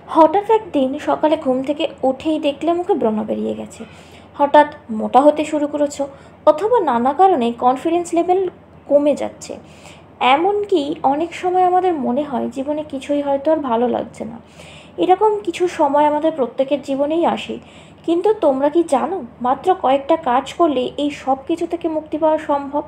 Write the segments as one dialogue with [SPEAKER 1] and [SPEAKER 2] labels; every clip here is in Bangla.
[SPEAKER 1] হঠাৎ একদিন সকালে ঘুম থেকে উঠেই দেখলে মুখে ব্রণ বেরিয়ে গেছে, হঠাৎ মোটা হতে শুরু করেছো, অথবা নানা কারণে কনফিডেন্স লেভেল কমে যাচ্ছে। এমনকি অনেক সময় আমাদের মনে হয় জীবনে কিছুই হয়তো আর ভালো লাগছে না। এরকম কিছু সময় আমাদের প্রত্যেকের জীবনেই আসে। কিন্তু তোমরা কি জানো, মাত্র কয়েকটা কাজ করলে এই সব কিছু থেকে মুক্তি পাওয়া সম্ভব।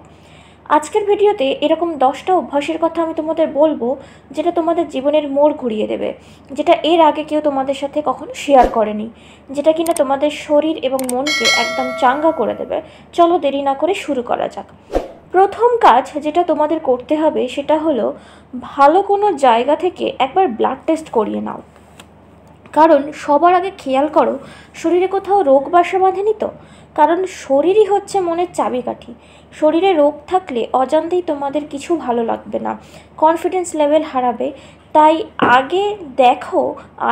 [SPEAKER 1] আজকের ভিডিওতে এরকম 10টা অভ্যাসের কথা আমি তোমাদের বলবো, যেটা তোমাদের জীবনের মোড় ঘুরিয়ে দেবে, যেটা এর আগে কেউ তোমাদের সাথে কখনো শেয়ার করেনি, যেটা কিনা তোমাদের শরীর এবং মনকে একদম চাঙ্গা করে দেবে। চলো দেরি না করে শুরু করা যাক। প্রথম কাজ যেটা তোমাদের করতে হবে সেটা হলো ভালো কোনো জায়গা থেকে একবার ব্লাড টেস্ট করিয়ে নাও। কারণ সবার আগে খেয়াল করো শরীরে কোথাও রোগ বাসা বাঁধেনি তো। কারণ শরীরই হচ্ছে মনের চাবিকাঠি। শরীরে রোগ থাকলে অজান্তেই তোমাদের কিছু ভালো লাগবে না, কনফিডেন্স লেভেল হারাবে। তাই আগে দেখো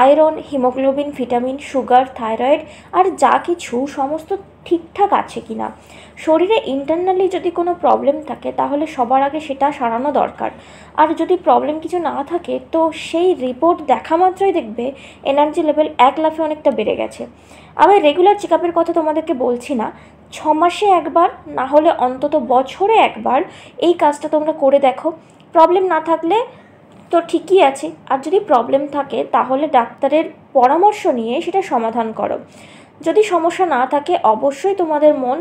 [SPEAKER 1] iron, haemoglobin, vitamin, sugar, thyroid আর যা কিছু সমস্ত ঠিকঠাক আছে কি না। শরীরে ইন্টারনালি যদি কোনো প্রবলেম থাকে তাহলে সবার আগে সেটা সারানো দরকার। আর যদি প্রবলেম কিছু না থাকে তো সেই রিপোর্ট দেখা মাত্রই দেখবে এনার্জি লেভেল এক লাফে অনেকটা বেড়ে গেছে। আমি রেগুলার চেক আপের কথা তোমাদেরকে বলছি না, 6 মাসে একবার, না হলে অন্তত বছরে একবার এই কাজটা তোমরা করে দেখো। প্রবলেম না থাকলে তো ঠিকই আছে, আর যদি প্রবলেম থাকে তাহলে ডাক্তারের পরামর্শ নিয়ে সেটা সমাধান করো। যদি সমস্যা না থাকে অবশ্যই তোমাদের মন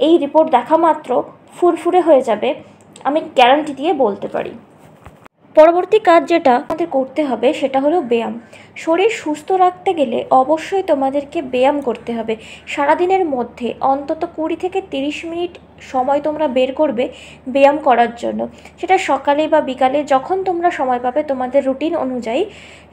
[SPEAKER 1] এই রিপোর্ট দেখা মাত্র ফুরফুরে হয়ে যাবে, আমি গ্যারান্টি দিয়ে বলতে পারি। পরবর্তী কাজ যেটা আমাদের করতে হবে সেটা হলো ব্যায়াম। শরীর সুস্থ রাখতে গেলে অবশ্যই তোমাদেরকে ব্যায়াম করতে হবে। সারাদিনের মধ্যে অন্তত 20 থেকে 30 মিনিট সময় তোমরা বের করবে ব্যায়াম করার জন্য। সেটা সকালে বা বিকালে যখন তোমরা সময় পাবে তোমাদের রুটিন অনুযায়ী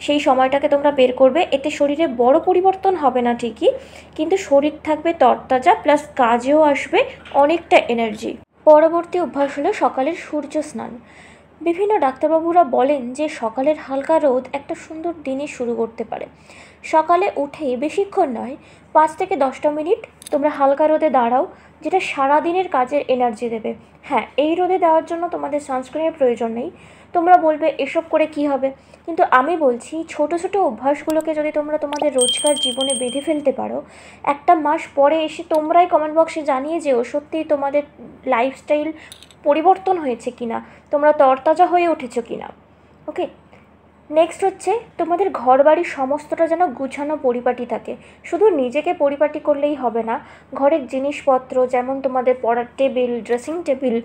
[SPEAKER 1] সেই সময়টাকে তোমরা বের করবে। এতে শরীরে বড় পরিবর্তন হবে না ঠিকই, কিন্তু শরীর থাকবে তরতাজা, প্লাস কাজেও আসবে অনেকটা এনার্জি। পরবর্তী অভ্যাস হলো সকালের সূর্য স্নান। বিভিন্ন ডাক্তারবাবুরা বলেন যে সকালের হালকা রোদ একটা সুন্দর দিনে শুরু করতে পারে। সকালে উঠে বেশিক্ষণ নয়, 5 থেকে 10টা মিনিট তোমরা হালকা রোদে দাঁড়াও, যেটা সারাদিনের কাজের এনার্জি দেবে। হ্যাঁ, এই রোদে দেওয়ার জন্য তোমাদের সানস্ক্রিনের প্রয়োজন নেই। তোমরা বলবে এসব করে কি হবে, কিন্তু আমি বলছি ছোট ছোট অভ্যাসগুলোকে যদি তোমরা তোমাদের রোজকার জীবনে বেঁধে ফেলতে পারো, একটা মাস পরে এসে তোমরাই কমেন্ট বক্সে জানিয়ে যেও সত্যিই তোমাদের লাইফস্টাইল পরিবর্তন হয়েছে কিনা, তোমরা তরতাজা হয়ে উঠেছো কিনা। ওকে, নেক্সট হচ্ছে তোমাদের ঘর বাড়ির সমস্তটা যেন গুছানো পরিপাটি থাকে। শুধু নিজেকে পরিপাটি করলেই হবে না, ঘরের জিনিসপত্র যেমন তোমাদের পড়ার টেবিল, ড্রেসিং টেবিল,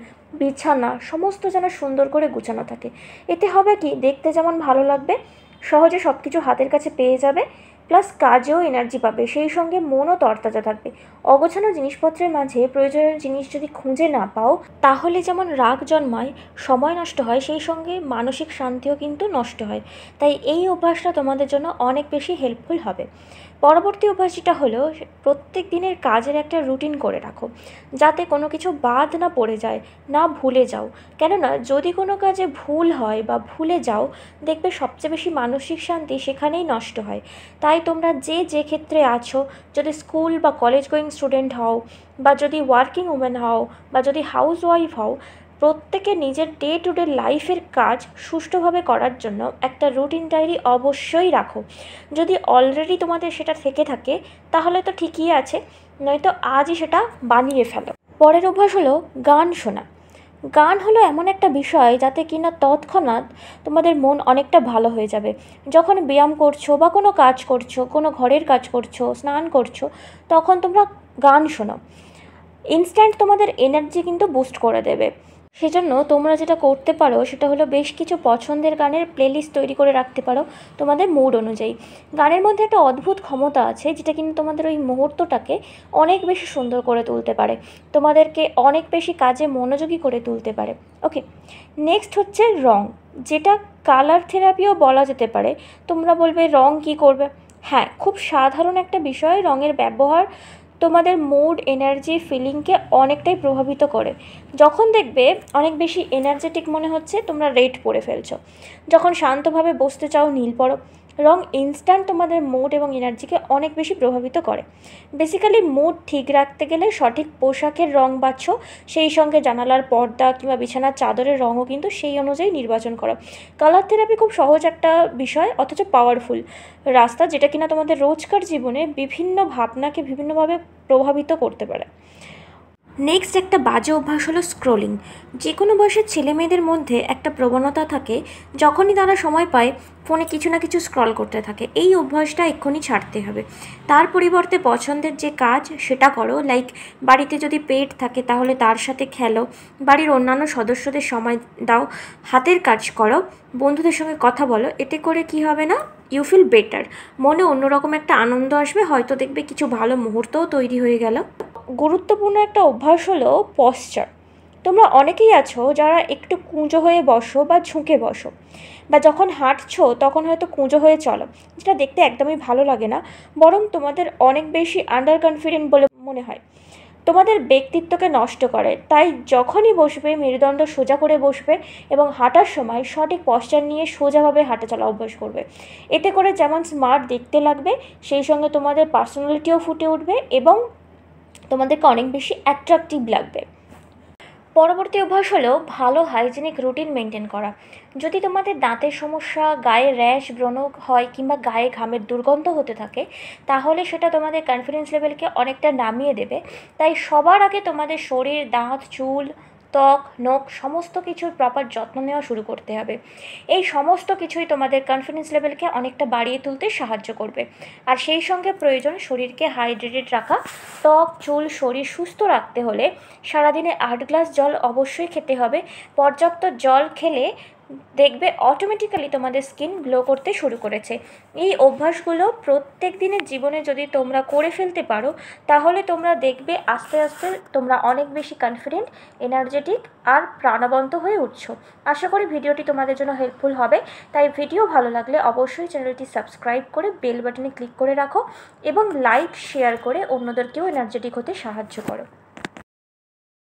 [SPEAKER 1] বিছানা সমস্ত যেন সুন্দর করে গুছানো থাকে। এতে হবে কি, দেখতে যেমন ভালো লাগবে, সহজে সব কিছু হাতের কাছে পেয়ে যাবে, প্লাস কাজেও এনার্জি পাবে, সেই সঙ্গে মনও তরতাজা থাকবে। অগোছানো জিনিসপত্রের মাঝে প্রয়োজনীয় জিনিস যদি খুঁজে না পাও তাহলে যেমন রাগ জন্মায়, সময় নষ্ট হয়, সেই সঙ্গে মানসিক শান্তিও কিন্তু নষ্ট হয়। তাই এই অভ্যাসটা তোমাদের জন্য অনেক বেশি হেল্পফুল হবে। পরবর্তী অভ্যাস যেটা হলো, প্রত্যেক দিনের কাজের একটা রুটিন করে রাখো, যাতে কোনো কিছু বাদ না পড়ে যায়, না ভুলে যাও। কেননা যদি কোনো কাজে ভুল হয় বা ভুলে যাও, দেখবে সবচেয়ে বেশি মানসিক শান্তি সেখানেই নষ্ট হয়। তাই তোমরা যে ক্ষেত্রে আছো, যদি স্কুল বা কলেজ গোয়িং স্টুডেন্ট হও, বা যদি ওয়ার্কিং উমেন হও, বা যদি হাউস ওয়াইফ হও, প্রত্যেকে নিজের ডে টু ডে লাইফের কাজ সুষ্ঠুভাবে করার জন্য একটা রুটিন ডায়েরি অবশ্যই রাখো। যদি অলরেডি তোমাদের সেটা থেকে থাকে তাহলে তো ঠিকই আছে, নয়তো আজই সেটা বানিয়ে ফেলো। পরের অভ্যাস হলো গান শোনা। গান হলো এমন একটা বিষয় যাতে কিনা তৎক্ষণাৎ তোমাদের মন অনেকটা ভালো হয়ে যাবে। যখন ব্যায়াম করছো বা কোনো কাজ করছো, কোনো ঘরের কাজ করছো, স্নান করছো, তখন তোমরা গান শোনো, ইনস্ট্যান্ট তোমাদের এনার্জি কিন্তু বুস্ট করে দেবে। সেজন্য তোমরা যেটা করতে পারো সেটা হলো বেশ কিছু পছন্দের গানের প্লেলিস্ট তৈরি করে রাখতে পারো তোমাদের মুড অনুযায়ী। গানের মধ্যে একটা অদ্ভুত ক্ষমতা আছে যেটা কিন্তু তোমাদের ওই মুহূর্তটাকে অনেক বেশি সুন্দর করে তুলতে পারে, তোমাদেরকে অনেক বেশি কাজে মনোযোগী করে তুলতে পারে। ওকে, নেক্সট হচ্ছে রং, যেটা কালার থেরাপিও বলা যেতে পারে। তোমরা বলবে রং কি করবে। হ্যাঁ, খুব সাধারণ একটা বিষয়, রঙের ব্যবহার তোমাদের মুড, এনার্জি, ফিলিংকে অনেকটাই প্রভাবিত করে। যখন দেখবে অনেক বেশি এনার্জেটিক মনে হচ্ছে, তোমরা রেড পরে ফেলছো। যখন শান্তভাবে বসতে চাও, নীল পরো। রং ইনস্ট্যান্ট তোমাদের মুড এবং এনার্জিকে অনেক বেশি প্রভাবিত করে। বেসিক্যালি মুড ঠিক রাখতে গেলে সঠিক পোশাকের রং বাছো, সেই সঙ্গে জানালার পর্দা কিংবা বিছানার চাদরের রঙও কিন্তু সেই অনুযায়ী নির্বাচন করো। কালার থেরাপি খুব সহজ একটা বিষয়, অথচ পাওয়ারফুল রাস্তা, যেটা কিনা তোমাদের রোজকার জীবনে বিভিন্ন ভাবনাকে বিভিন্নভাবে প্রভাবিত করতে পারে। নেক্সট একটা বাজে অভ্যাস হলো স্ক্রোলিং। যে কোনো বয়সের ছেলে মেয়েদের মধ্যে একটা প্রবণতা থাকে, যখনই তারা সময় পায় ফোনে কিছু না কিছু স্ক্রল করতে থাকে। এই অভ্যাসটা এক্ষুনি ছাড়তে হবে। তার পরিবর্তে পছন্দের যে কাজ সেটা করো। লাইক বাড়িতে যদি পেট থাকে তাহলে তার সাথে খেলো, বাড়ির অন্যান্য সদস্যদের সময় দাও, হাতের কাজ করো, বন্ধুদের সঙ্গে কথা বলো। এতে করে কি হবে না, ইউ ফিল বেটার, মনে অন্যরকম একটা আনন্দ আসবে, হয়তো দেখবে কিছু ভালো মুহূর্তও তৈরি হয়ে গেল। গুরুত্বপূর্ণ একটা অভ্যাস হলো পশ্চার। তোমরা অনেকেই আছো যারা একটু কুঁজো হয়ে বসো বা ঝুঁকে বসো, বা যখন হাঁটছো তখন হয়তো কুঁজো হয়ে চলো, যেটা দেখতে একদমই ভালো লাগে না, বরং তোমাদের অনেক বেশি আন্ডার কনফিডেন্ট বলে মনে হয়, তোমাদের ব্যক্তিত্বকে নষ্ট করে। তাই যখনই বসবে মেরুদণ্ড সোজা করে বসবে এবং হাঁটার সময় সঠিক পশ্চার নিয়ে সোজাভাবে হাঁটা চলা অভ্যাস করবে। এতে করে যেমন স্মার্ট দেখতে লাগবে, সেই সঙ্গে তোমাদের পার্সোনালিটিও ফুটে উঠবে এবং তোমাদেরকে অনেক বেশি অ্যাট্রাকটিভ লাগবে। পরবর্তী অভ্যাস হলো ভালো হাইজিনিক রুটিন মেনটেন করা। যদি তোমাদের দাঁতের সমস্যা, গায়ে র্যাশ ব্রণ হয় কিংবা গায়ে ঘামের দুর্গন্ধ হতে থাকে, তাহলে সেটা তোমাদের কনফিডেন্স লেভেলকে অনেকটা নামিয়ে দেবে। তাই সবার আগে তোমাদের শরীর, দাঁত, চুল, ত্বক, নখ সমস্ত কিছুর প্রপার যত্ন নেওয়া শুরু করতে হবে। এই সমস্ত কিছুই তোমাদের কনফিডেন্স লেভেলকে অনেকটা বাড়িয়ে তুলতে সাহায্য করবে। আর সেই সঙ্গে প্রয়োজন শরীরকে হাইড্রেটেড রাখা। ত্বক, চুল, শরীর সুস্থ রাখতে হলে সারাদিনে 8 গ্লাস জল অবশ্যই খেতে হবে। পর্যাপ্ত জল খেলে দেখবে অটোমেটিক্যালি তোমাদের স্কিন গ্লো করতে শুরু করেছে। এই অভ্যাসগুলো প্রত্যেক দিনের জীবনে যদি তোমরা করে ফেলতে পারো, তাহলে তোমরা দেখবে আস্তে আস্তে তোমরা অনেক বেশি কনফিডেন্ট, এনার্জেটিক আর প্রাণবন্ত হয়ে উঠছো। আশা করি ভিডিওটি তোমাদের জন্য হেল্পফুল হবে। তাই ভিডিও ভালো লাগলে অবশ্যই চ্যানেলটি সাবস্ক্রাইব করে বেল বাটনে ক্লিক করে রাখো এবং লাইক শেয়ার করে অন্যদেরকেও এনার্জেটিক হতে সাহায্য করো।